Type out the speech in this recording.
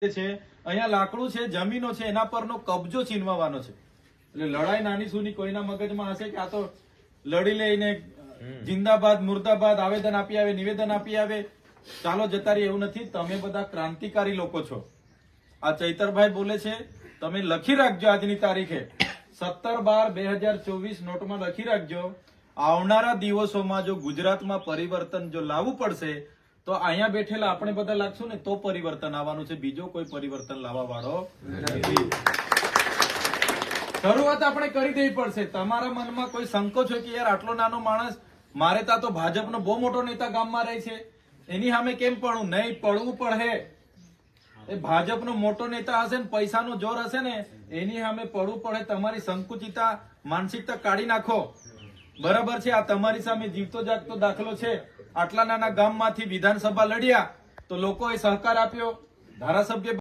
છે અહીંયા લાકડું છે, જમીનો છે, એના પરનો કબજો છીનવાનો છે. એટલે લડાઈ નાની સુની કોઈના મગજમાં હશે કે આ તો લડી લઈને જિંદાબાદ મુર્દાબાદ આવેદન આપી આવે, નિવેદન આપી આવે, ચાલો જતા રહી, એવું નથી. તમે બધા ક્રાંતિકારી લોકો છો. આ ચૈતરભાઈ બોલે છે, તમે લખી રાખજો આજની તારીખે 17/12/2024 નોટમાં લખી રાખજો. આવનારા દિવસોમાં જો ગુજરાતમાં પરિવર્તન જો લાવવું પડશે તો અહીંયા બેઠેલા આપણે બધા લાગશું ને તો પરિવર્તન આવવાનું છે, બીજો કોઈ પરિવર્તન લાવવા વાળો નથી. શરૂઆત આપણે કરી દેવી પડશે. તમારા મનમાં કોઈ સંકોચ હોય કે યાર આટલો નાનો માણસ, મારે ત્યાં તો ભાજપનો બહુ મોટો નેતા ગામમાં રહે છે, એની સામે કેમ પડવું? નહીં, પડવું પડે. એ ભાજપનો મોટો નેતા હશે ને પૈસાનો જોર હશે ને એની સામે પડવું પડે. તમારી સંકુચિતા માનસિકતા કાઢી નાખો. બરાબર છે, આ તમારી સામે જીવતો જાગતો દાખલો છે. આટલા નાના ગામમાંથી વિધાનસભા લડ્યા તો લોકોએ સહકાર આપ્યો, ધારાસભ્ય